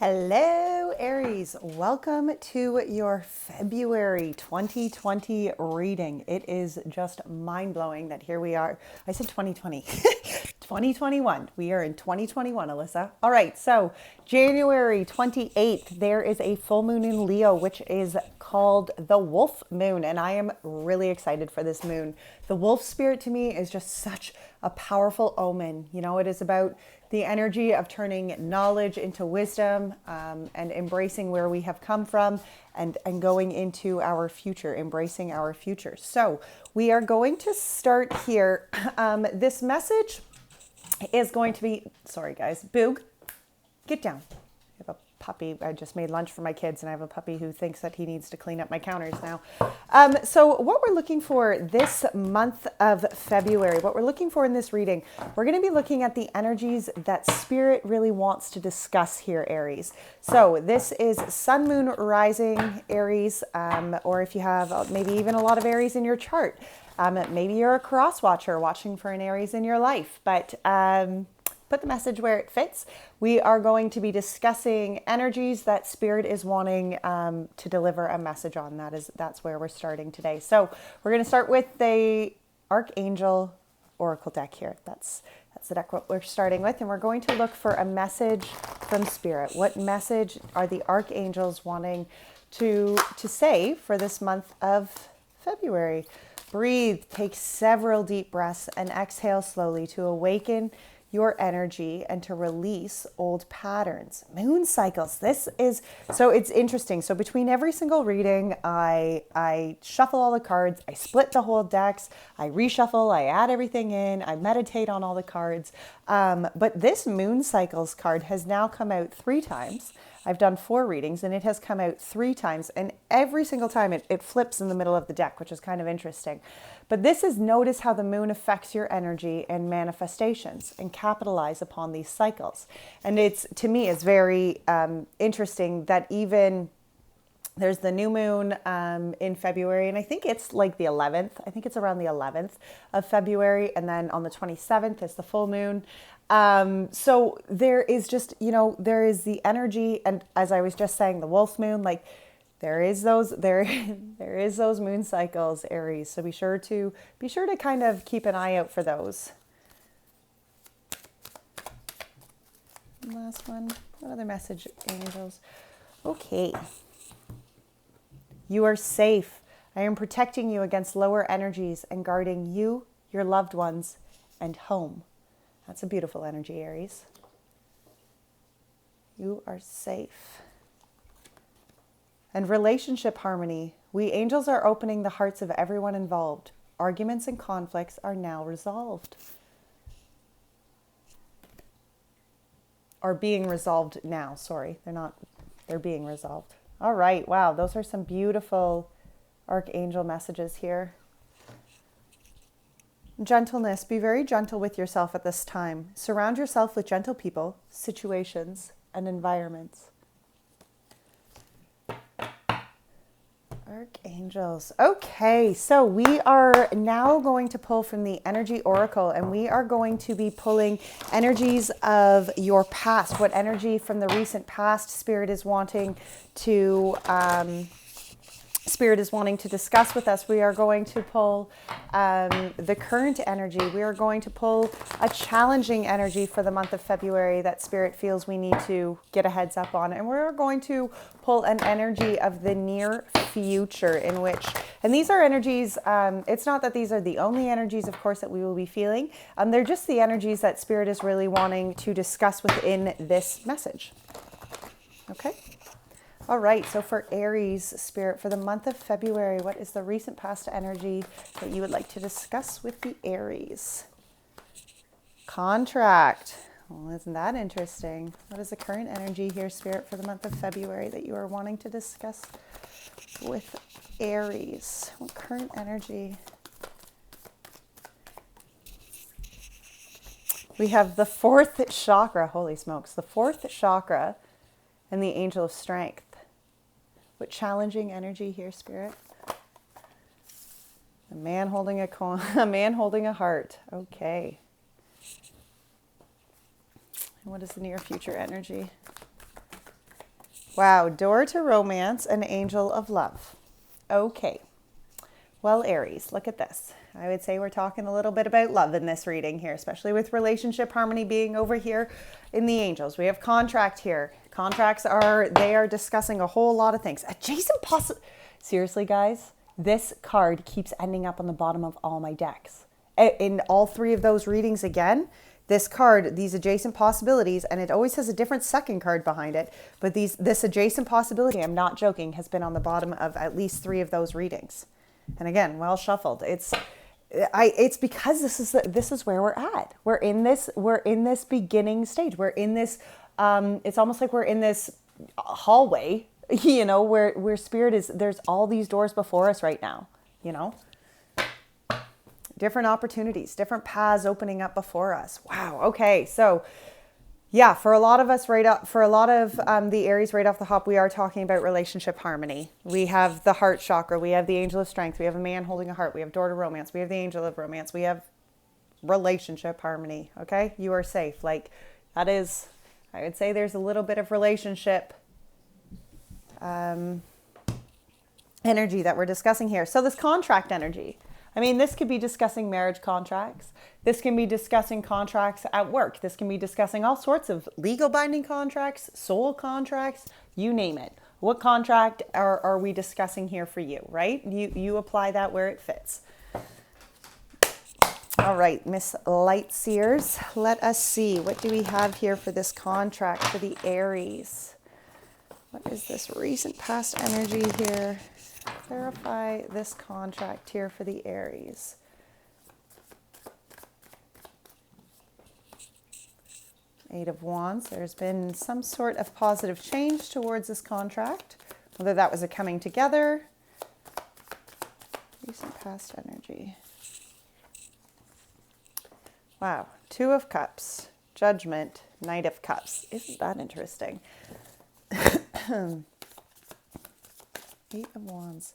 Hello, Aries. Welcome to your February 2020 reading. It is just mind-blowing that here we are. I said 2020. 2021. We are in 2021, Alyssa. All right, so January 28th, there is a full moon in Leo, which is called the Wolf Moon, and I am really excited for this moon. The wolf spirit to me is just such a powerful omen. You know, it is about the energy of turning knowledge into wisdom, and embracing where we have come from and going into our future, embracing our future. So we are going to start here. This message is going to be, sorry guys, Boog, get down. I have a puppy. I just made lunch for my kids and I have a puppy who thinks that he needs to clean up my counters now. So what we're looking for this month of February, what we're looking for in this reading, we're going to be looking at the energies that Spirit really wants to discuss here, Aries. So this is Sun, Moon, Rising, Aries, or if you have maybe even a lot of Aries in your chart, maybe you're a cross watcher watching for an Aries in your life, but put the message where it fits. We are going to be discussing energies that Spirit is wanting to deliver a message on. That's where we're starting today. So we're going to start with the Archangel Oracle deck here. That's the deck what we're starting with, and we're going to look for a message from Spirit. What message are the archangels wanting to say for this month of February? Breathe, take several deep breaths, and exhale slowly to awaken your energy and to release old patterns. Moon cycles. This is, so it's interesting. So between every single reading, I shuffle all the cards, I split the whole decks, I reshuffle, I add everything in, I meditate on all the cards. But this moon cycles card has now come out 3 times. I've done 4 readings and it has come out 3 times, and every single time it flips in the middle of the deck, which is kind of interesting. But this is, notice how the moon affects your energy and manifestations, and capitalize upon these cycles. And it's, to me, it's very interesting that even there's the new moon in February, and I think it's like the 11th. I think it's around the 11th of February, and then on the 27th is the full moon. So there is just, there is the energy, and as I was just saying, the wolf moon, like there is those moon cycles, Aries. So be sure to kind of keep an eye out for those. Last one. What other message, angels? Okay. You are safe. I am protecting you against lower energies and guarding you, your loved ones, and home. That's a beautiful energy, Aries. You are safe. And relationship harmony. We angels are opening the hearts of everyone involved. Arguments and conflicts are now resolved. Are being resolved now. Sorry, they're being resolved. All right. Wow. Those are some beautiful archangel messages here. Gentleness. Be very gentle with yourself at this time. Surround yourself with gentle people, situations, and environments. Archangels. Okay, so we are now going to pull from the Energy Oracle, and we are going to be pulling energies of your past. What energy from the recent past Spirit is wanting to discuss with us. We are going to pull the current energy. We are going to pull a challenging energy for the month of February that Spirit feels we need to get a heads up on. And we're going to pull an energy of the near future in which, and these are energies, it's not that these are the only energies, of course, that we will be feeling. They're just the energies that Spirit is really wanting to discuss within this message. Okay? All right, so for Aries, Spirit, for the month of February, what is the recent past energy that you would like to discuss with the Aries? Contract. Well, isn't that interesting? What is the current energy here, Spirit, for the month of February that you are wanting to discuss with Aries? What current energy? We have the 4th chakra. Holy smokes. The 4th chakra and the Angel of Strength. What challenging energy here, Spirit? A man holding a coin, a man holding a heart. Okay. And what is the near future energy? Wow, door to romance, an angel of love. Okay. Well, Aries, look at this. I would say we're talking a little bit about love in this reading here, especially with relationship harmony being over here in the angels. We have contract here. Contracts they are discussing a whole lot of things. Seriously, guys, this card keeps ending up on the bottom of all my decks. In all three of those readings again, this card, these adjacent possibilities, and it always has a different second card behind it, but this adjacent possibility, I'm not joking, has been on the bottom of at least three of those readings. And again, well shuffled. It's because this is where we're at. We're in this beginning stage. We're in this it's almost like we're in this hallway, where spirit is. There's all these doors before us right now, different opportunities, different paths opening up before us. Wow. Okay. So yeah, for a lot of us the Aries right off the hop, we are talking about relationship harmony. We have the heart chakra. We have the angel of strength. We have a man holding a heart. We have door to romance. We have the angel of romance. We have relationship harmony. Okay. You are safe. Like that is, I would say there's a little bit of relationship, energy that we're discussing here. So this contract energy, this could be discussing marriage contracts. This can be discussing contracts at work. This can be discussing all sorts of legal binding contracts, soul contracts, you name it. What contract are we discussing here for you, right? You apply that where it fits. All right, Miss Lightseers, let us see. What do we have here for this contract for the Aries? What is this recent past energy here? Clarify this contract here for the Aries. Eight of Wands. There's been some sort of positive change towards this contract, whether that was a coming together. Recent past energy. Wow. Two of Cups, Judgment, Knight of Cups. Isn't that interesting? Eight of Wands.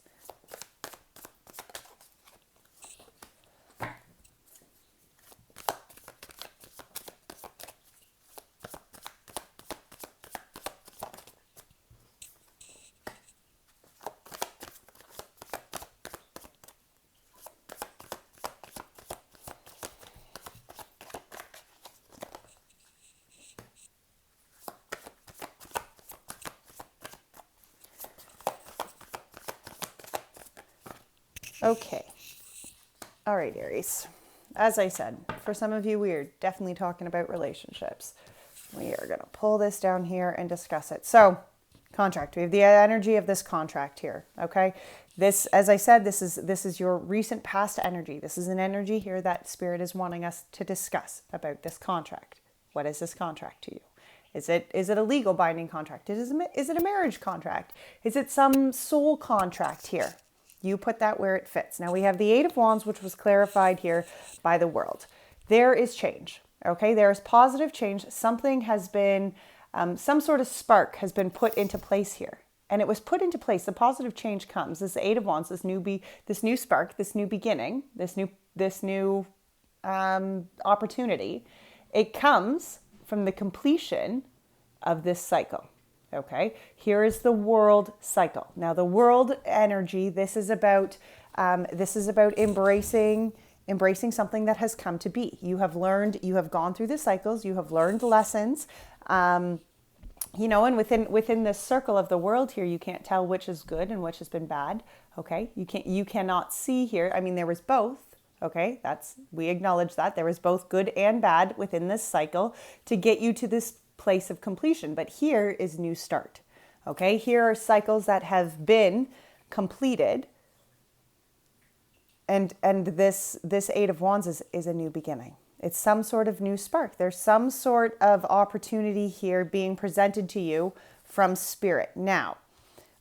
Okay. All right, Aries. As I said, for some of you, we are definitely talking about relationships. We are going to pull this down here and discuss it. So, contract. We have the energy of this contract here, okay? This, as I said, this is your recent past energy. This is an energy here that Spirit is wanting us to discuss about this contract. What is this contract to you? Is it a legal binding contract? Is it a marriage contract? Is it some soul contract here? You put that where it fits. Now we have the Eight of Wands, which was clarified here by the world. There is change, okay? There is positive change. Something has been, some sort of spark has been put into place here. And it was put into place. The positive change comes. This Eight of Wands, this new spark, this new beginning, this new opportunity. It comes from the completion of this cycle. Okay, here is the world cycle. Now, the world energy. This is about embracing something that has come to be. You have learned. You have gone through the cycles. You have learned lessons. And within this circle of the world here, you can't tell which is good and which has been bad. Okay, you cannot see here. There was both. Okay, we acknowledge that there was both good and bad within this cycle to get you to this place of completion. But here is new start. Okay, here are cycles that have been completed, and this Eight of Wands is a new beginning. It's some sort of new spark. There's some sort of opportunity here being presented to you from Spirit. Now,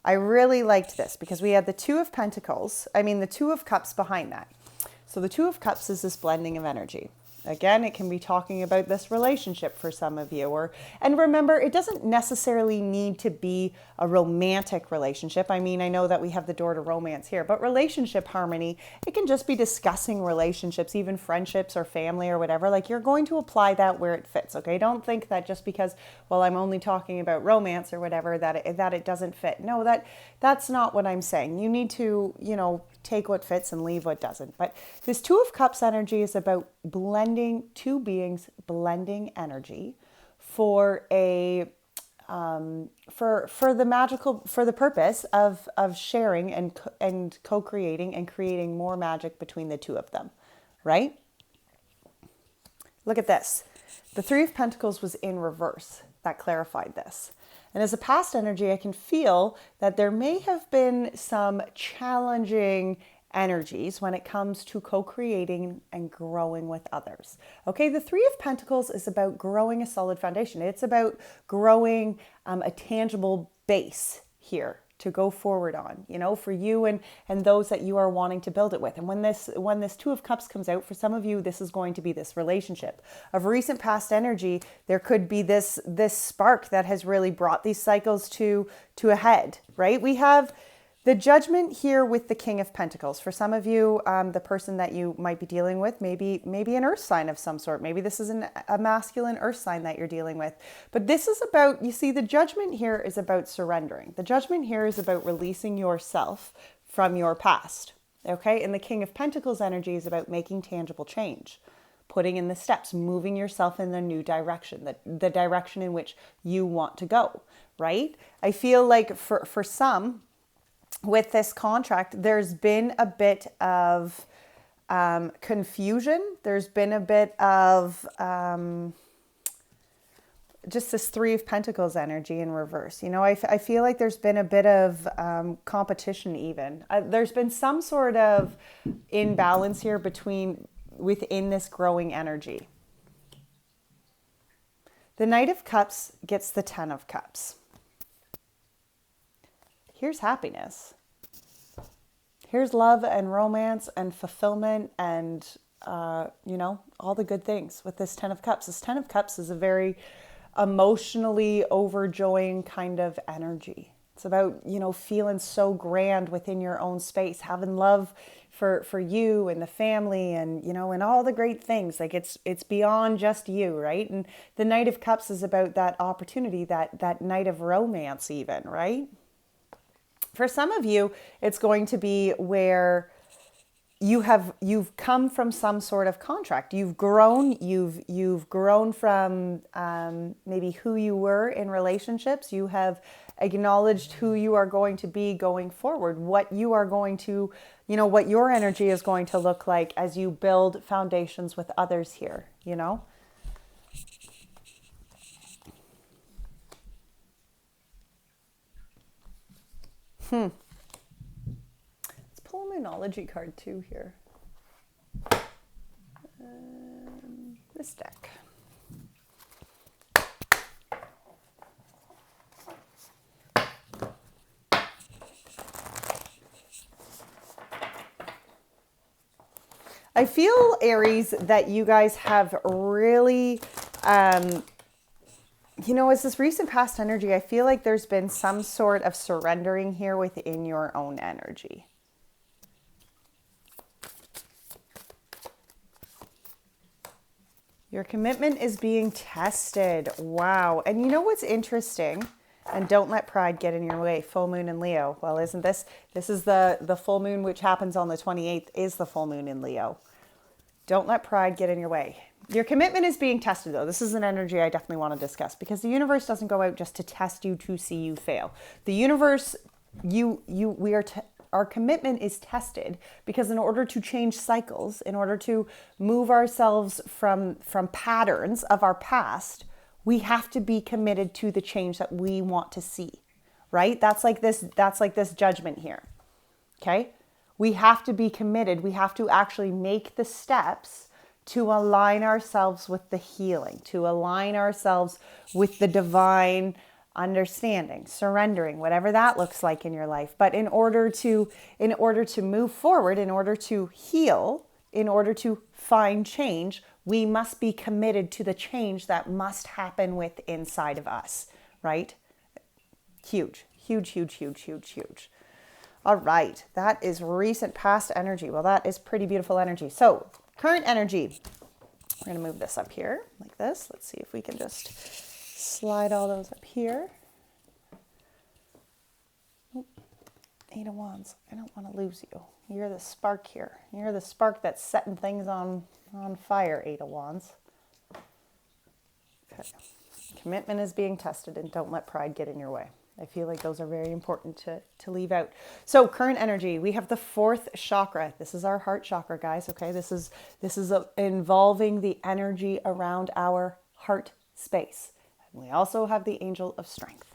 I really liked this because we had the Two of Pentacles. The Two of Cups behind that. So the Two of Cups is this blending of energy. Again, it can be talking about this relationship for some of you. And remember, it doesn't necessarily need to be a romantic relationship. I mean, I know that we have the door to romance here, but relationship harmony, it can just be discussing relationships, even friendships or family or whatever. Like, you're going to apply that where it fits, okay? Don't think that just because, well, I'm only talking about romance or whatever, that it doesn't fit. No, that's not what I'm saying. You need to, take what fits and leave what doesn't. But this Two of Cups energy is about blending two beings, blending energy for a for the magical, for the purpose of sharing and co-creating and creating more magic between the two of them, right? Look at this. The Three of Pentacles was in reverse. That clarified this. And as a past energy, I can feel that there may have been some challenging energies when it comes to co-creating and growing with others. Okay, the Three of Pentacles is about growing a solid foundation. It's about growing a tangible base here to go forward on, for you and those that you are wanting to build it with. And when this Two of Cups comes out, for some of you, this is going to be this relationship of recent past energy. There could be this spark that has really brought these cycles to a head, right? We have the Judgment here with the King of Pentacles. For some of you, the person that you might be dealing with, maybe an earth sign of some sort. Maybe this is a masculine earth sign that you're dealing with. But this is about, you see, the Judgment here is about surrendering. The Judgment here is about releasing yourself from your past. Okay? And the King of Pentacles energy is about making tangible change. Putting in the steps, moving yourself in a new direction, the direction in which you want to go, right? I feel like for some, with this contract, there's been a bit of confusion. There's been a bit of just this Three of Pentacles energy in reverse. I feel like there's been a bit of competition even. There's been some sort of imbalance here within this growing energy. The Knight of Cups gets the Ten of Cups. Here's happiness. Here's love and romance and fulfillment and, all the good things with this Ten of Cups. This Ten of Cups is a very emotionally overjoying kind of energy. It's about, feeling so grand within your own space, having love for you and the family and, and all the great things. Like it's beyond just you, right? And the Knight of Cups is about that opportunity, that night of romance even, right? For some of you, it's going to be where you've come from some sort of contract. You've grown from maybe who you were in relationships. You have acknowledged who you are going to be going forward, what you are going to, what your energy is going to look like as you build foundations with others here, Let's pull a Moonology card too here. This deck. I feel, Aries, that you guys have really, as this recent past energy, I feel like there's been some sort of surrendering here within your own energy. Your commitment is being tested. Wow. And you know what's interesting? And don't let pride get in your way. Full moon in Leo. Well, isn't this is the full moon, which happens on the 28th, is the full moon in Leo. Don't let pride get in your way. Your commitment is being tested, though. This is an energy I definitely want to discuss because the universe doesn't go out just to test you to see you fail. The universe, our commitment is tested because in order to change cycles, in order to move ourselves from patterns of our past, we have to be committed to the change that we want to see, right? That's like this judgment here, okay? We have to be committed. We have to actually make the steps to align ourselves with the healing, to align ourselves with the divine understanding, surrendering, whatever that looks like in your life. But in order to move forward, in order to heal, in order to find change, we must be committed to the change that must happen with inside of us, right? Huge, huge, huge, huge, huge, huge. All right, that is recent past energy. Well, that is pretty beautiful energy. So current energy, we're going to move this up here like this. Let's see if we can just slide all those up here. Oh, Eight of Wands. I don't want to lose you. You're the spark here. You're the spark that's setting things on fire, Eight of Wands. Okay. Commitment is being tested, and don't let pride get in your way. I feel like those are very important to leave out. So current energy, we have the fourth chakra. This is our heart chakra, guys. Okay, this is involving the energy around our heart space. And we also have the angel of strength.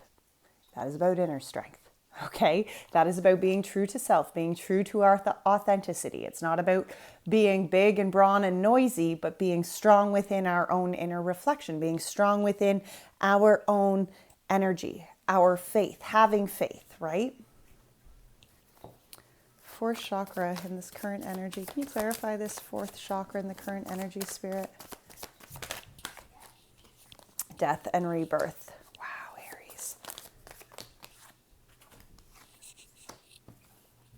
That is about inner strength. Okay, that is about being true to self, being true to our authenticity. It's not about being big and brawn and noisy, but being strong within our own inner reflection, being strong within our own energy, our faith, having faith, right? Fourth chakra in this current energy. Can you clarify this fourth chakra in the current energy, Spirit? Death and rebirth. Wow, Aries.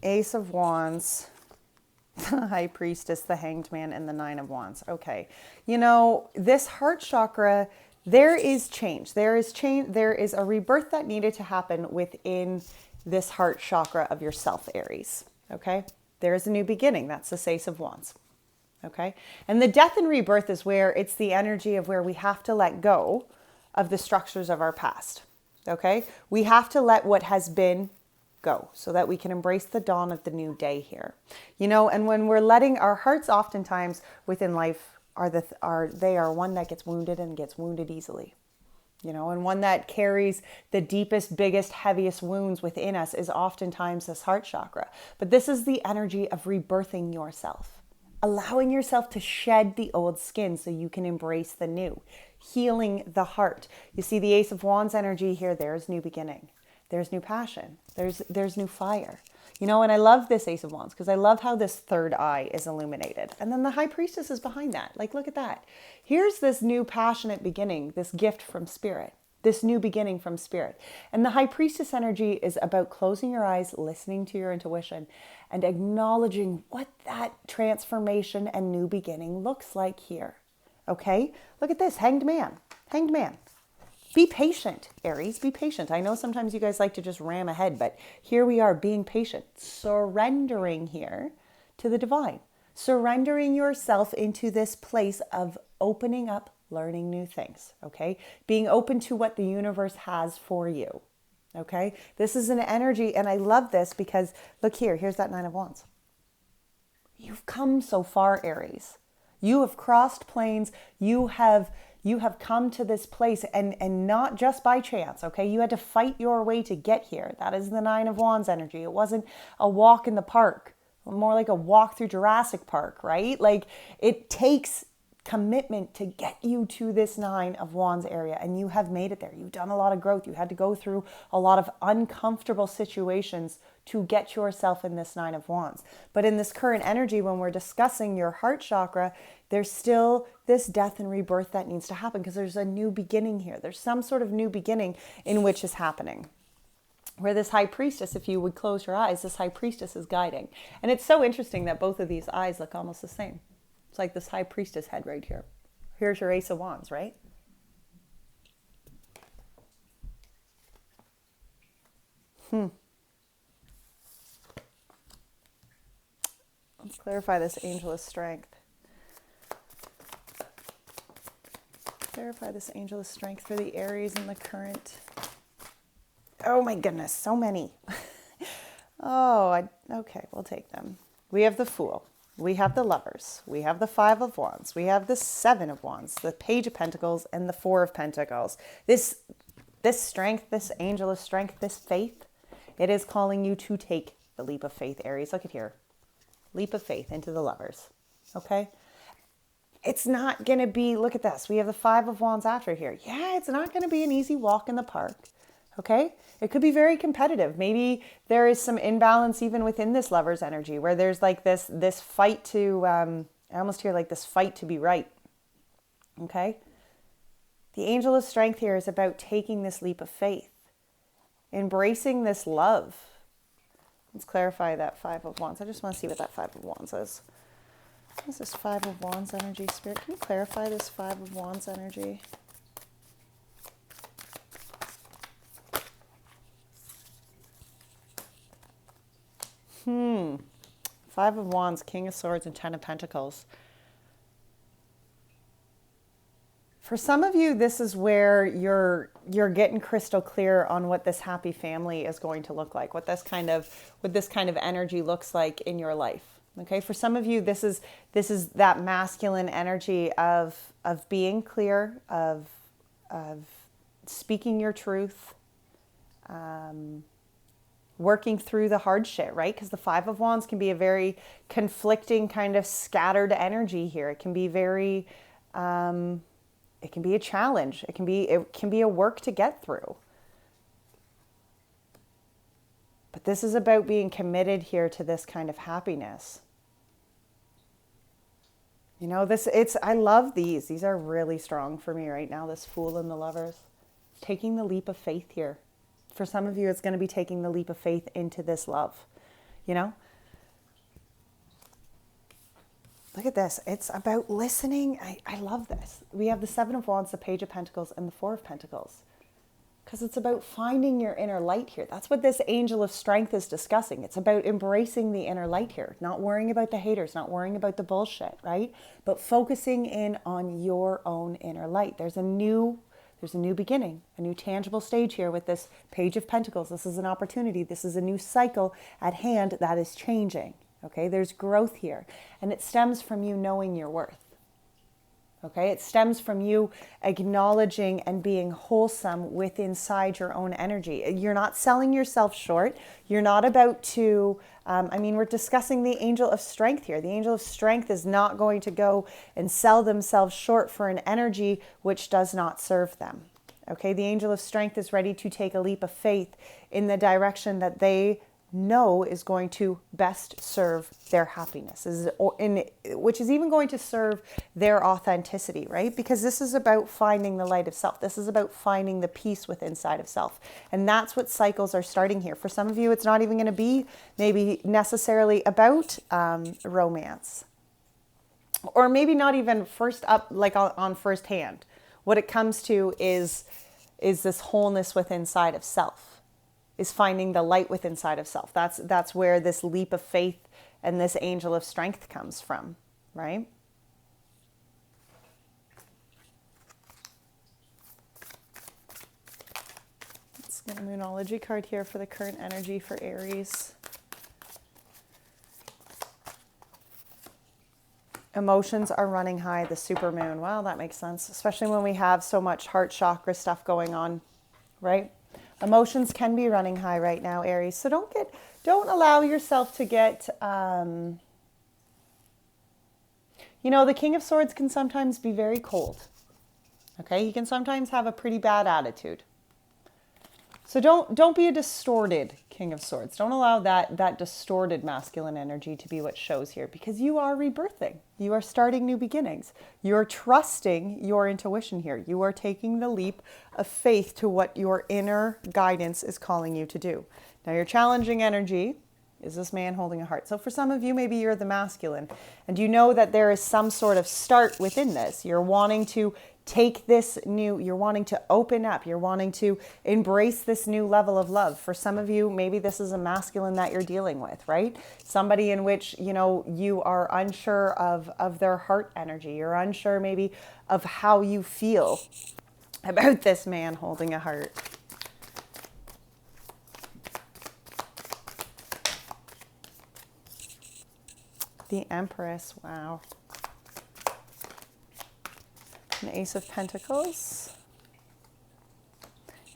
Ace of Wands, the High Priestess, the Hanged Man, and the Nine of Wands. Okay. You know, this heart chakra, there is change. There is change. There is a rebirth that needed to happen within this heart chakra of yourself, Aries. Okay. There is a new beginning. That's the Ace of Wands. Okay. And the death and rebirth is where it's the energy of where we have to let go of the structures of our past. Okay. We have to let what has been go so that we can embrace the dawn of the new day here. You know, and when we're letting our hearts oftentimes within life they are one that gets wounded and gets wounded easily. You know, and one that carries the deepest, biggest, heaviest wounds within us is oftentimes this heart chakra. But this is the energy of rebirthing yourself, allowing yourself to shed the old skin so you can embrace the new, healing the heart. You see the Ace of Wands energy here. There's new beginning. There's new passion. There's new fire. You know, and I love this Ace of Wands because I love how this third eye is illuminated. And then the High Priestess is behind that. Like, look at that. Here's this new passionate beginning, this gift from Spirit, this new beginning from Spirit. And the High Priestess energy is about closing your eyes, listening to your intuition, and acknowledging what that transformation and new beginning looks like here. Okay? Look at this, Hanged Man. Hanged Man. Be patient, Aries, be patient. I know sometimes you guys like to just ram ahead, but here we are being patient, surrendering here to the divine, surrendering yourself into this place of opening up, learning new things, okay? Being open to what the universe has for you, okay? This is an energy, and I love this because look here, here's that Nine of Wands. You've come so far, Aries. You have crossed planes. You have come to this place and not just by chance, okay? You had to fight your way to get here. That is the Nine of Wands energy. It wasn't a walk in the park, more like a walk through Jurassic Park, right? Like it takes commitment to get you to this Nine of Wands area, and you have made it there. You've done a lot of growth. You had to go through a lot of uncomfortable situations to get yourself in this Nine of Wands. But in this current energy, when we're discussing your heart chakra, there's still this death and rebirth that needs to happen because there's a new beginning here. There's some sort of new beginning in which is happening. Where this High Priestess, if you would close your eyes, this High Priestess is guiding. And it's so interesting that both of these eyes look almost the same. It's like this High Priestess head right here. Here's your Ace of Wands, right? Let's clarify this Angel of Strength. Clarify this Angel of Strength for the Aries in the current. Oh my goodness, so many. Okay, we'll take them. We have the Fool. We have the Lovers. We have the Five of Wands. We have the Seven of Wands, the Page of Pentacles, and the Four of Pentacles. This strength, this Angel of Strength, this faith, it is calling you to take the leap of faith, Aries. Look at here. Leap of faith into the Lovers. Okay? It's not going to be, look at this. We have the Five of Wands after here. Yeah, it's not going to be an easy walk in the park. Okay? It could be very competitive. Maybe there is some imbalance even within this Lover's energy where there's like this fight to, I almost hear like this fight to be right. Okay? The angel of strength here is about taking this leap of faith, embracing this love. Let's clarify that Five of Wands. I just want to see what that Five of Wands is. What is this Five of Wands energy, Spirit? Can you clarify this Five of Wands energy? Five of Wands, King of Swords, and Ten of Pentacles. For some of you, this is where you're getting crystal clear on what this happy family is going to look like, what this kind of energy looks like in your life. Okay, for some of you, this is that masculine energy of being clear, of speaking your truth, working through the hard shit, right? Because the Five of Wands can be a very conflicting kind of scattered energy here. It can be very it can be a challenge. It can be a work to get through. But this is about being committed here to this kind of happiness. You know, I love these. These are really strong for me right now, this Fool and the Lovers. Taking the leap of faith here. For some of you, it's going to be taking the leap of faith into this love, you know? Look at this. It's about listening. I love this. We have the Seven of Wands, the Page of Pentacles, and the Four of Pentacles. Because it's about finding your inner light here. That's what this angel of strength is discussing. It's about embracing the inner light here. Not worrying about the haters, not worrying about the bullshit, right? But focusing in on your own inner light. There's a new beginning, a new tangible stage here with this Page of Pentacles. This is an opportunity. This is a new cycle at hand that is changing. Okay, there's growth here, and it stems from you knowing your worth. Okay, it stems from you acknowledging and being wholesome with inside your own energy. You're not selling yourself short. You're not about to, we're discussing the angel of strength here. The angel of strength is not going to go and sell themselves short for an energy which does not serve them. Okay, the angel of strength is ready to take a leap of faith in the direction that they know is going to best serve their happiness, which is even going to serve their authenticity, right? Because this is about finding the light of self. This is about finding the peace within inside of self. And that's what cycles are starting here. For some of you, it's not even going to be maybe necessarily about romance, or maybe not even first up, like on first hand. What it comes to is this wholeness within inside of self. Is finding the light within inside of self. That's where this leap of faith and this angel of strength comes from, right? Let's get a Moonology card here for the current energy for Aries. Emotions are running high, the supermoon. Well, that makes sense, especially when we have so much heart chakra stuff going on, right? Emotions can be running high right now, Aries. So don't allow yourself to get, the King of Swords can sometimes be very cold. Okay, he can sometimes have a pretty bad attitude. So don't be a distorted King of Swords. Don't allow that distorted masculine energy to be what shows here, because you are rebirthing. You are starting new beginnings. You're trusting your intuition here. You are taking the leap of faith to what your inner guidance is calling you to do. Now, your challenging energy is this man holding a heart. So for some of you, maybe you're the masculine, and you know that there is some sort of start within this. You're wanting to you're wanting to open up, you're wanting to embrace this new level of love. For some of you, maybe this is a masculine that you're dealing with, right? Somebody in which, you are unsure of their heart energy. You're unsure maybe of how you feel about this man holding a heart. The Empress, wow. An Ace of Pentacles.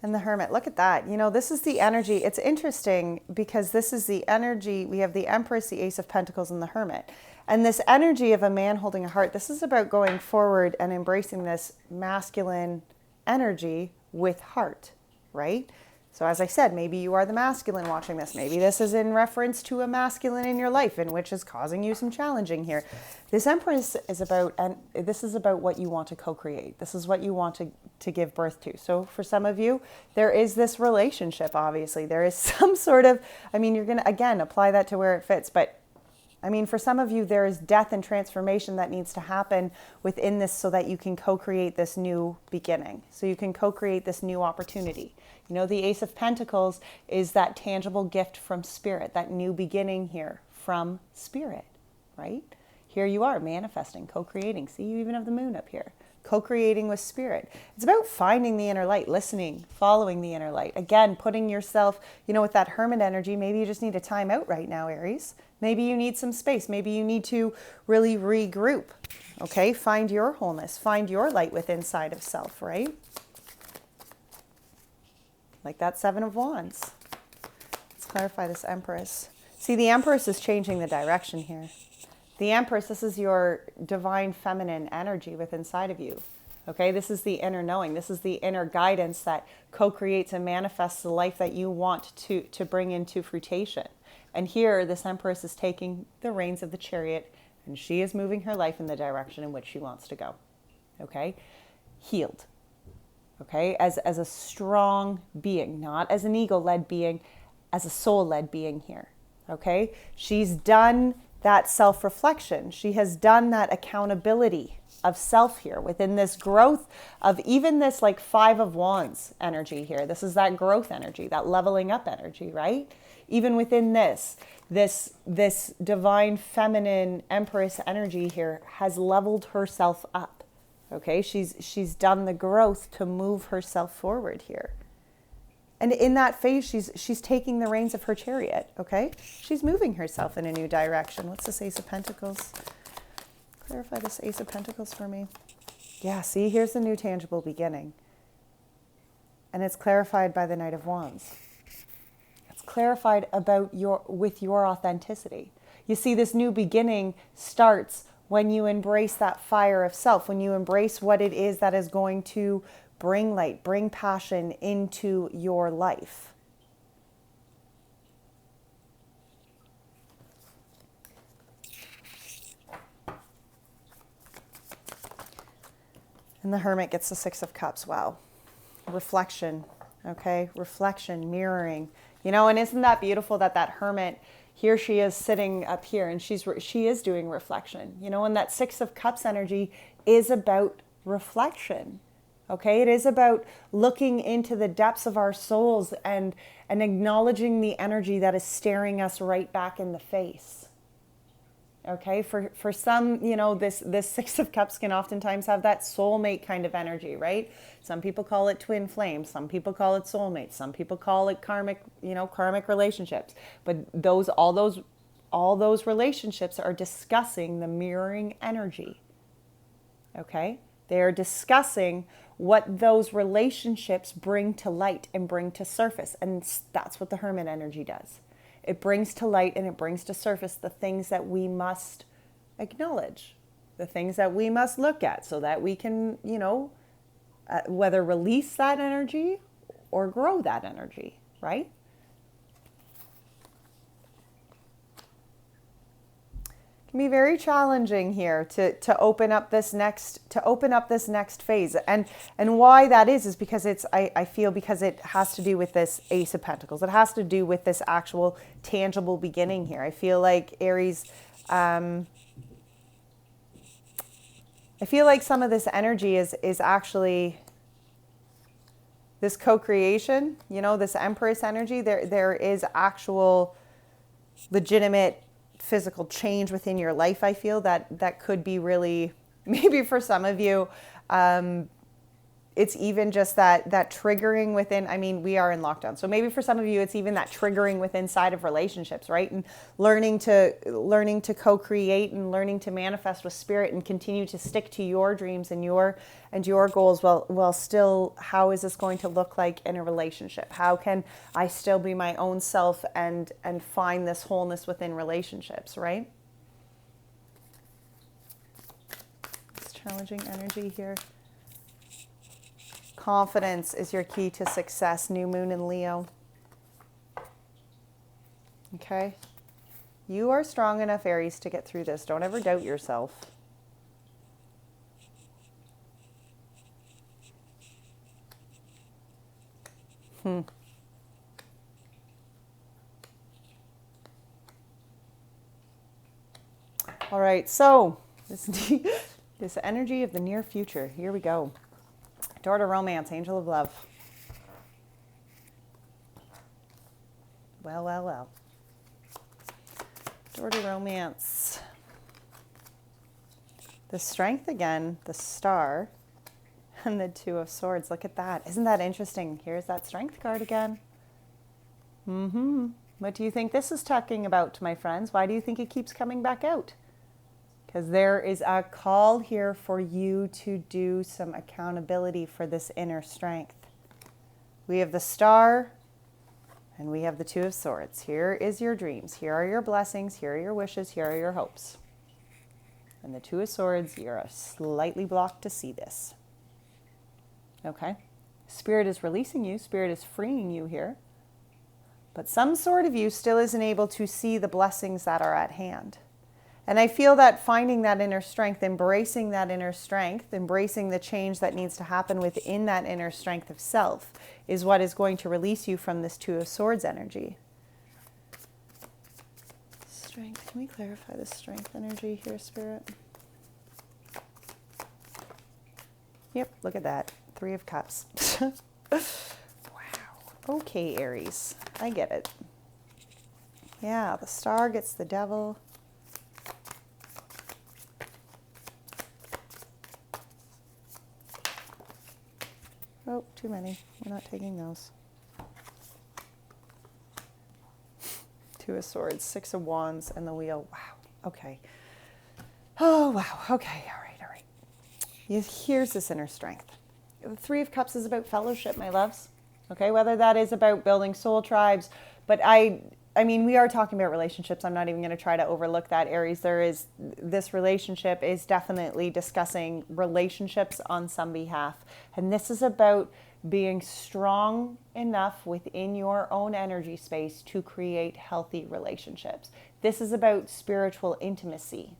And the Hermit. Look at that. This is the energy. It's interesting because this is the energy. We have the Empress, the Ace of Pentacles, and the Hermit. And this energy of a man holding a heart, this is about going forward and embracing this masculine energy with heart, right? So as I said, maybe you are the masculine watching this. Maybe this is in reference to a masculine in your life, in which is causing you some challenging here. This Empress is about, and this is about what you want to co-create. This is what you want to give birth to. So for some of you, there is this relationship, obviously. There is some sort of, I mean, you're going to, again, apply that to where it fits. But I mean, for some of you, there is death and transformation that needs to happen within this so that you can co-create this new beginning. So you can co-create this new opportunity. You know, the Ace of Pentacles is that tangible gift from Spirit, that new beginning here from Spirit, right? Here you are manifesting, co-creating. See, you even have the moon up here. Co-creating with Spirit. It's about finding the inner light, listening, following the inner light. Again, putting yourself, you know, with that Hermit energy, maybe you just need a time out right now, Aries. Maybe you need some space. Maybe you need to really regroup, okay? Find your wholeness. Find your light within inside of self, right? Like that Seven of Wands. Let's clarify this Empress. See, the Empress is changing the direction here. The Empress, this is your divine feminine energy within inside of you. Okay, this is the inner knowing. This is the inner guidance that co-creates and manifests the life that you want to bring into fruition. And here, this Empress is taking the reins of the chariot, and she is moving her life in the direction in which she wants to go. Okay, healed. Okay, as a strong being, not as an ego-led being, as a soul-led being here. Okay, she's done that self-reflection. She has done that accountability of self here within this growth of even this like Five of Wands energy here. This is that growth energy, that leveling up energy, right? Even within this divine feminine Empress energy here has leveled herself up. Okay, she's done the growth to move herself forward here. And in that phase, she's taking the reins of her chariot, okay? She's moving herself in a new direction. What's this Ace of Pentacles? Clarify this Ace of Pentacles for me. Yeah, see, here's the new tangible beginning. And it's clarified by the Knight of Wands. It's clarified with your authenticity. You see, this new beginning starts when you embrace that fire of self, when you embrace what it is that is going to bring light, bring passion into your life. And the Hermit gets the Six of Cups. Wow. Reflection, okay? Reflection, mirroring. You know, and isn't that beautiful that Hermit, here she is sitting up here and she is doing reflection. You know, and that Six of Cups energy is about reflection. Okay, it is about looking into the depths of our souls and acknowledging the energy that is staring us right back in the face. Okay, for some, you know, this Six of Cups can oftentimes have that soulmate kind of energy, right? Some people call it twin flames. Some people call it soulmates. Some people call it karmic relationships. But all those relationships are discussing the mirroring energy. Okay, they are discussing what those relationships bring to light and bring to surface. And that's what the Hermit energy does. It brings to light and it brings to surface the things that we must acknowledge, the things that we must look at so that we can, you know, whether release that energy or grow that energy, right? Can be very challenging here to open up this next phase, and why that is because I feel because it has to do with this Ace of Pentacles. It has to do with this actual tangible beginning here. I feel like Aries, I feel like some of this energy is actually this co-creation. You know, this Empress energy. There is actual legitimate physical change within your life. I feel that could be really, maybe for some of you, it's even just that triggering within, I mean, we are in lockdown. So maybe for some of you, it's even that triggering within inside of relationships, right? And learning to co-create and learning to manifest with Spirit and continue to stick to your dreams and your goals while still, how is this going to look like in a relationship? How can I still be my own self and find this wholeness within relationships, right? It's challenging energy here. Confidence is your key to success. New moon in Leo. Okay? You are strong enough, Aries, to get through this. Don't ever doubt yourself. All right, so this energy of the near future. Here we go. Door to romance, angel of love. Well, well, well. Door to romance. The strength again, the star, and the two of swords. Look at that. Isn't that interesting? Here's that strength card again. What do you think this is talking about, my friends? Why do you think it keeps coming back out? Because there is a call here for you to do some accountability for this inner strength. We have the star and we have the two of swords. Here is your dreams. Here are your blessings. Here are your wishes. Here are your hopes. And the two of swords, you're slightly blocked to see this. Okay? Spirit is releasing you. Spirit is freeing you here. But some sort of you still isn't able to see the blessings that are at hand. And I feel that finding that inner strength, embracing that inner strength, embracing the change that needs to happen within that inner strength of self is what is going to release you from this two of swords energy. Strength. Can we clarify the strength energy here, Spirit? Yep, look at that. Three of Cups. Wow. Okay, Aries. I get it. Yeah, the star gets the devil. Oh, too many. We're not taking those. Two of Swords, Six of Wands, and the Wheel. Wow. Okay. Oh, wow. Okay. All right. All right. Here's this inner strength. The Three of Cups is about fellowship, my loves. Okay. Whether that is about building soul tribes, but I mean, we are talking about relationships. I'm not even going to try to overlook that, Aries. This relationship is definitely discussing relationships on some behalf. And this is about being strong enough within your own energy space to create healthy relationships. This is about spiritual intimacy,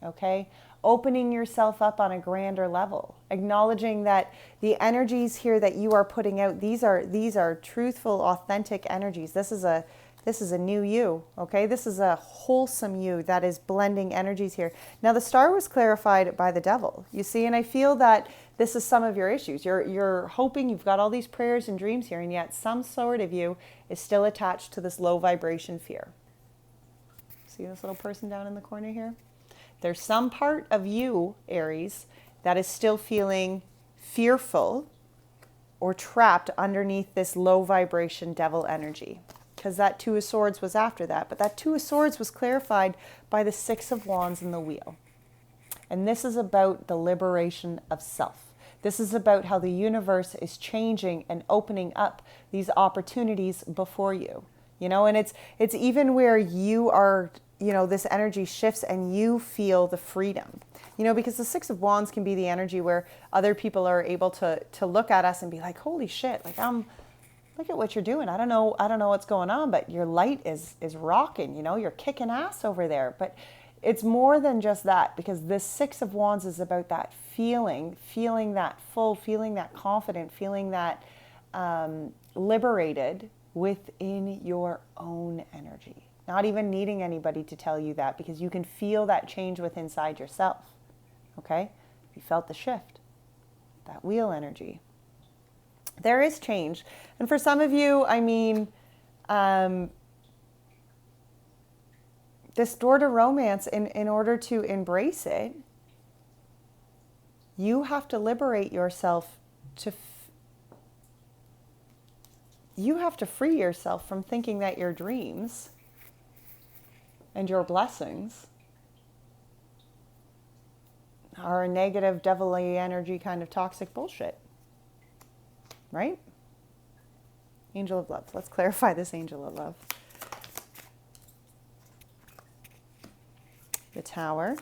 okay? Opening yourself up on a grander level, acknowledging that the energies here that you are putting out, these are truthful, authentic energies. This is a new you, okay? This is a wholesome you that is blending energies here. Now, the star was clarified by the devil, you see, and I feel that this is some of your issues. You're hoping, you've got all these prayers and dreams here, and yet some sort of you is still attached to this low vibration fear. See this little person down in the corner here? There's some part of you, Aries, that is still feeling fearful or trapped underneath this low vibration devil energy. Because that Two of Swords was after that. But that Two of Swords was clarified by the Six of Wands and the Wheel. And this is about the liberation of self. This is about how the universe is changing and opening up these opportunities before you. You know, and it's even where you are, you know, this energy shifts and you feel the freedom. You know, because the Six of Wands can be the energy where other people are able to look at us and be like, holy shit, like look at what you're doing. I don't know what's going on, but your light is rocking, you know, you're kicking ass over there. But it's more than just that, because this Six of Wands is about that feeling that full, feeling that confident, feeling that liberated within your own energy. Not even needing anybody to tell you that, because you can feel that change within inside yourself. Okay? You felt the shift, that wheel energy. There is change. And for some of you, I mean, this door to romance, in order to embrace it, you have to liberate yourself you have to free yourself from thinking that your dreams and your blessings are a negative, devilly energy kind of toxic bullshit. Right? Angel of Love. Let's clarify this Angel of Love. The Tower.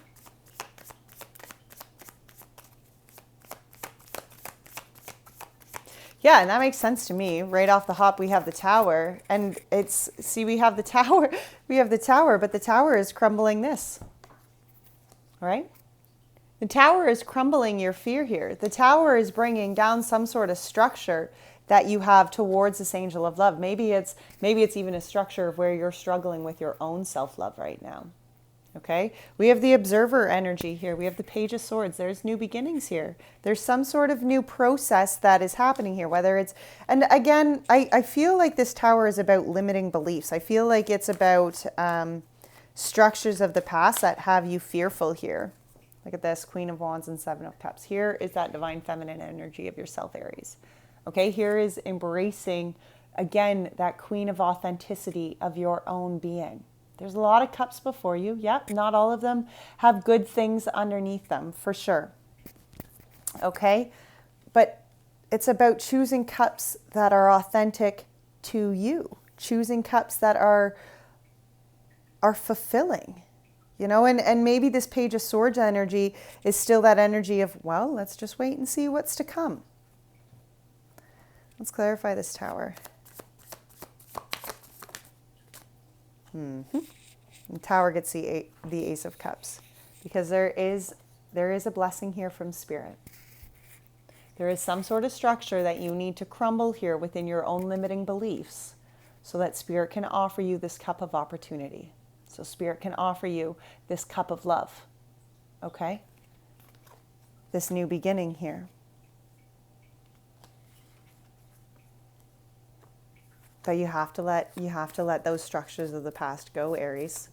Yeah, and that makes sense to me. Right off the hop, we have the tower, and we have the tower, but the tower is crumbling this, right? The tower is crumbling your fear here. The tower is bringing down some sort of structure that you have towards this angel of love. Maybe it's even a structure of where you're struggling with your own self-love right now. Okay, we have the observer energy here. We have the Page of Swords. There's new beginnings here. There's some sort of new process that is happening here, whether it's, and again, I feel like this tower is about limiting beliefs. I feel like it's about structures of the past that have you fearful here. Look at this, Queen of Wands and Seven of Cups. Here is that divine feminine energy of yourself, Aries. Okay, here is embracing, again, that queen of authenticity of your own being. There's a lot of cups before you. Yep, not all of them have good things underneath them, for sure. Okay, but it's about choosing cups that are authentic to you, choosing cups that are fulfilling, you know, and maybe this Page of Swords energy is still that energy of, well, let's just wait and see what's to come. Let's clarify this tower. The tower gets the Ace of Cups, because there is a blessing here from Spirit. There is some sort of structure that you need to crumble here within your own limiting beliefs so that Spirit can offer you this cup of opportunity. So Spirit can offer you this cup of love. Okay? This new beginning here. But you have to let those structures of the past go, Aries.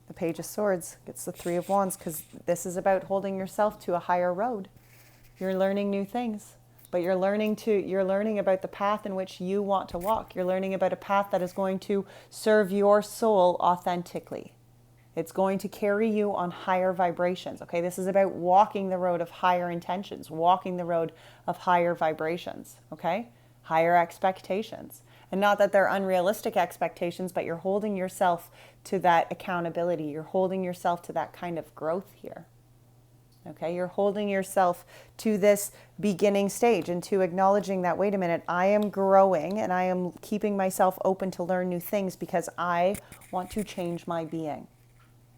The Page of Swords gets the Three of Wands, because this is about holding yourself to a higher road. You're learning new things, but you're learning about the path in which you want to walk. You're learning about a path that is going to serve your soul authentically. It's going to carry you on higher vibrations. Okay, this is about walking the road of higher intentions, walking the road of higher vibrations. Okay. Higher expectations. And not that they're unrealistic expectations, but you're holding yourself to that accountability. You're holding yourself to that kind of growth here. Okay, you're holding yourself to this beginning stage and to acknowledging that, wait a minute, I am growing and I am keeping myself open to learn new things because I want to change my being.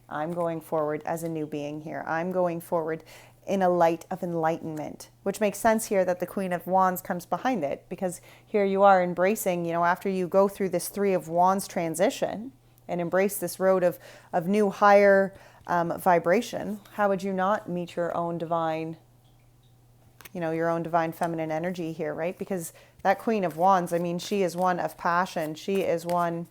I'm going forward as a new being here. I'm going forward in a light of enlightenment, which makes sense here that the Queen of Wands comes behind it, because here you are embracing, you know, after you go through this Three of Wands transition and embrace this road of new higher vibration, how would you not meet your own divine, you know, your own divine feminine energy here, right? Because that Queen of Wands, I mean, she is one of passion. She is one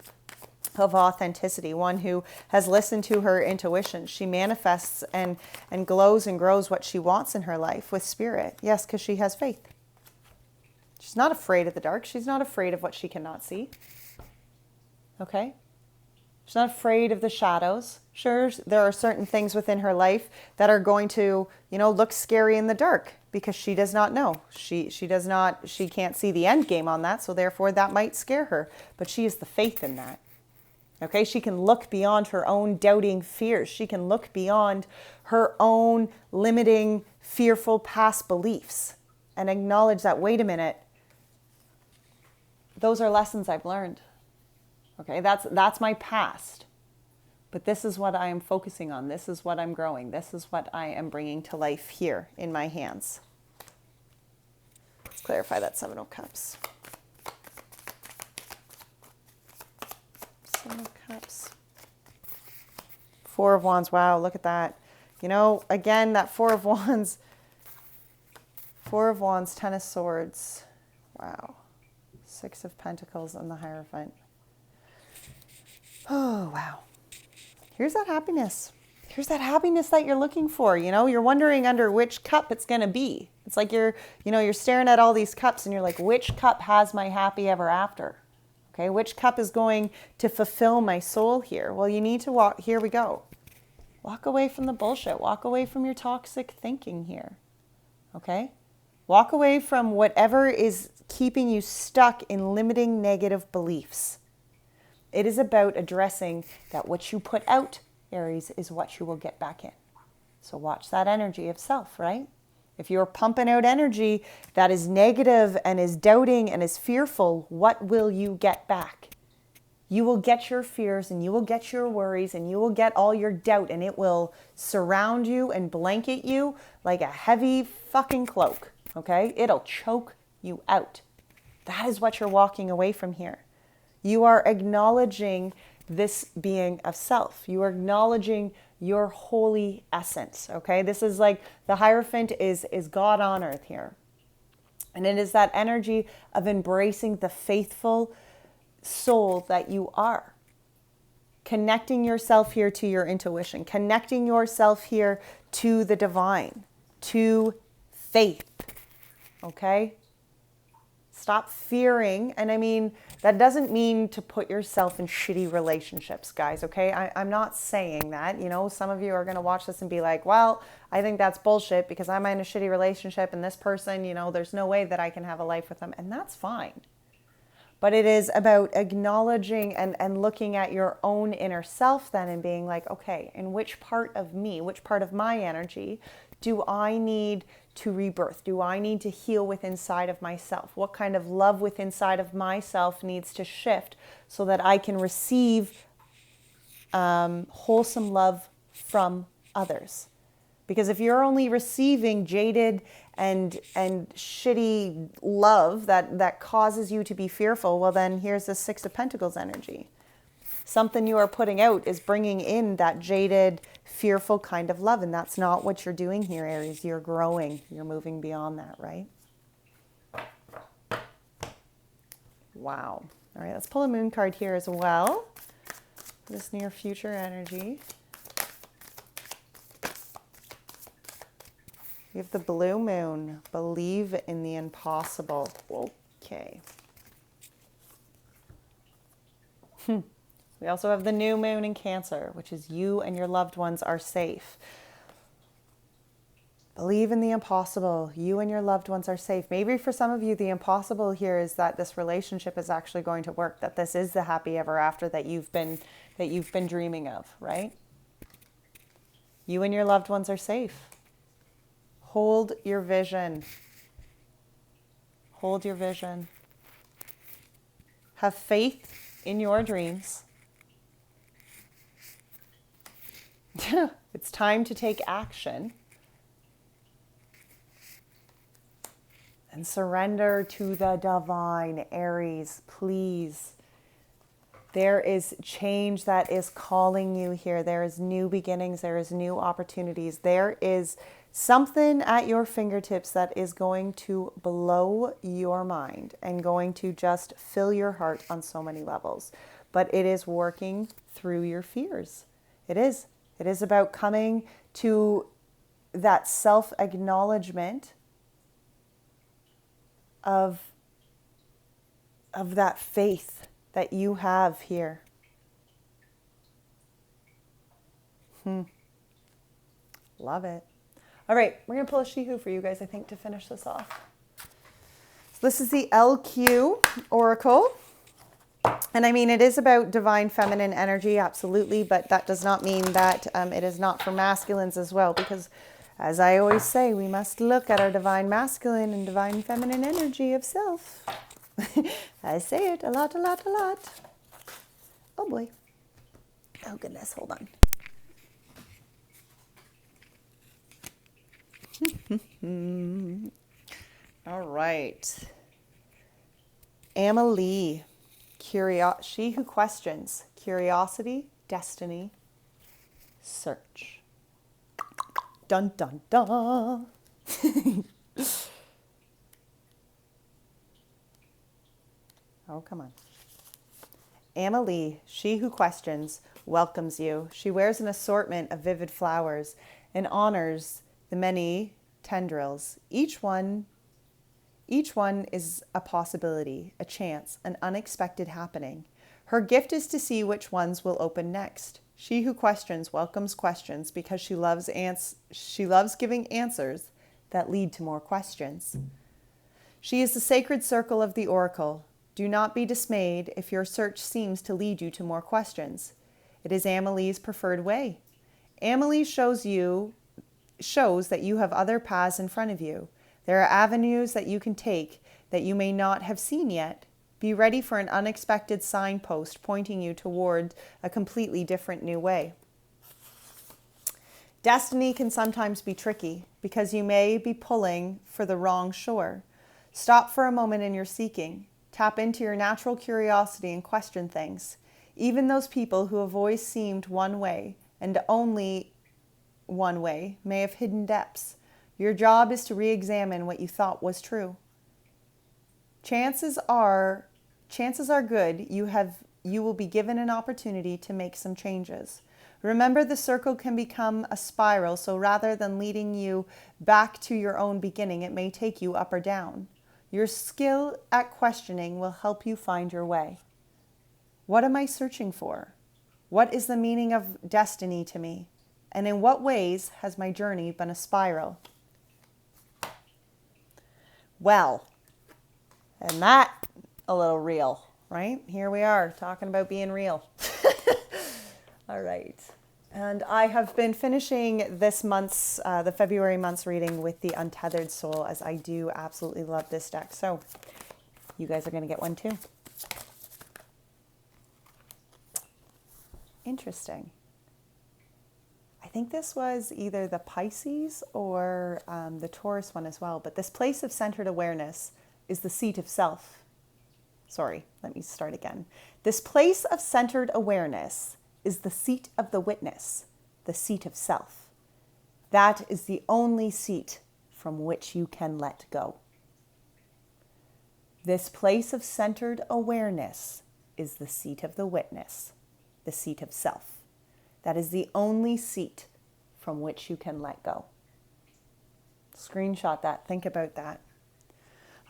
of authenticity, one who has listened to her intuition. She manifests and glows and grows what she wants in her life with Spirit. Yes, because she has faith. She's not afraid of the dark. She's not afraid of what she cannot see. Okay? She's not afraid of the shadows. Sure, there are certain things within her life that are going to, you know, look scary in the dark because she does not know. She can't see the end game on that, so therefore that might scare her. But she has the faith in that. Okay, she can look beyond her own doubting fears. She can look beyond her own limiting, fearful past beliefs and acknowledge that, wait a minute, those are lessons I've learned. Okay, that's my past. But this is what I am focusing on. This is what I'm growing. This is what I am bringing to life here in my hands. Let's clarify that Seven of Cups. Seven of Cups. Four of Wands. Wow, look at that. You know, again, that Four of Wands. Four of Wands, Ten of Swords. Wow. Six of Pentacles and the Hierophant. Oh, wow. Here's that happiness. Here's that happiness that you're looking for. You know, you're wondering under which cup it's going to be. It's like you're staring at all these cups and you're like, which cup has my happy ever after? Okay, which cup is going to fulfill my soul here? Well, you need to walk. Here we go. Walk away from the bullshit. Walk away from your toxic thinking here. Okay? Walk away from whatever is keeping you stuck in limiting negative beliefs. It is about addressing that what you put out, Aries, is what you will get back in. So watch that energy of self, right? If you're pumping out energy that is negative and is doubting and is fearful, what will you get back? You will get your fears and you will get your worries and you will get all your doubt, and it will surround you and blanket you like a heavy fucking cloak, okay? It'll choke you out. That is what you're walking away from here. You are acknowledging this being of self. You are acknowledging your holy essence, okay? This is like the Hierophant is God on earth here. And it is that energy of embracing the faithful soul that you are. Connecting yourself here to your intuition, connecting yourself here to the divine, to faith, okay? Stop fearing. And I mean, that doesn't mean to put yourself in shitty relationships, guys, okay? I'm not saying that. You know, some of you are going to watch this and be like, well, I think that's bullshit because I'm in a shitty relationship and this person, you know, there's no way that I can have a life with them. And that's fine. But it is about acknowledging and looking at your own inner self then and being like, okay, in which part of me, which part of my energy do I need to rebirth? Do I need to heal within inside of myself? What kind of love within inside of myself needs to shift so that I can receive wholesome love from others? Because if you're only receiving jaded and shitty love that causes you to be fearful, well then here's the Six of Pentacles energy. Something you are putting out is bringing in that jaded, fearful kind of love, and that's not what you're doing here, Aries. You're growing. You're moving beyond that, right? Wow. All right, let's pull a moon card here as well. This near future energy. We have the blue moon. Believe in the impossible. Okay. We also have the new moon in Cancer, which is you and your loved ones are safe. Believe in the impossible. You and your loved ones are safe. Maybe for some of you, the impossible here is that this relationship is actually going to work, that this is the happy ever after that you've been dreaming of, right? You and your loved ones are safe. Hold your vision. Hold your vision. Have faith in your dreams. It's time to take action. And surrender to the divine, Aries, please. There is change that is calling you here. There is new beginnings. There is new opportunities. There is something at your fingertips that is going to blow your mind and going to just fill your heart on so many levels. But it is working through your fears. It is. It is about coming to that self-acknowledgement of that faith that you have here. Love it. All right, we're going to pull a Shihu for you guys, I think, to finish this off. So this is the LQ Oracle. And I mean, it is about divine feminine energy, absolutely, but that does not mean that it is not for masculines as well, because as I always say, we must look at our divine masculine and divine feminine energy of self. I say it a lot, a lot, a lot. Oh boy. Oh goodness, hold on. All right. Amelie, she who questions, curiosity, destiny, search. Dun, dun, dun. Oh, come on. Amelie, she who questions, welcomes you. She wears an assortment of vivid flowers and honors the many tendrils. Each one is a possibility, a chance, an unexpected happening. Her gift is to see which ones will open next. She who questions welcomes questions because she loves giving answers that lead to more questions. She is the sacred circle of the oracle. Do not be dismayed if your search seems to lead you to more questions. It is Amelie's preferred way. Amelie shows you shows that you have other paths in front of you. There are avenues that you can take that you may not have seen yet. Be ready for an unexpected signpost pointing you toward a completely different new way. Destiny can sometimes be tricky because you may be pulling for the wrong shore. Stop for a moment in your seeking. Tap into your natural curiosity and question things. Even those people who have always seemed one way and only one way may have hidden depths. Your job is to re-examine what you thought was true. Chances are good you will be given an opportunity to make some changes. Remember, the circle can become a spiral, so rather than leading you back to your own beginning, it may take you up or down. Your skill at questioning will help you find your way. What am I searching for? What is the meaning of destiny to me? And in what ways has my journey been a spiral? Well, and that a little real, right? Here we are talking about being real. All right. And I have been finishing this month's, the February month's reading with the Untethered Soul, as I do absolutely love this deck. So you guys are going to get one too. Interesting. I think this was either the Pisces or the Taurus one as well. But this place of centered awareness is the seat of self. Sorry, let me start again. This place of centered awareness is the seat of the witness, the seat of self. That is the only seat from which you can let go. This place of centered awareness is the seat of the witness, the seat of self. That is the only seat from which you can let go. Screenshot that. Think about that.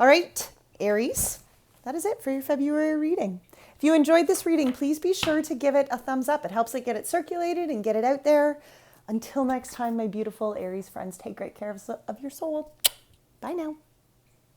All right, Aries, that is it for your February reading. If you enjoyed this reading, please be sure to give it a thumbs up. It helps it get it circulated and get it out there. Until next time, my beautiful Aries friends, take great care of your soul. Bye now.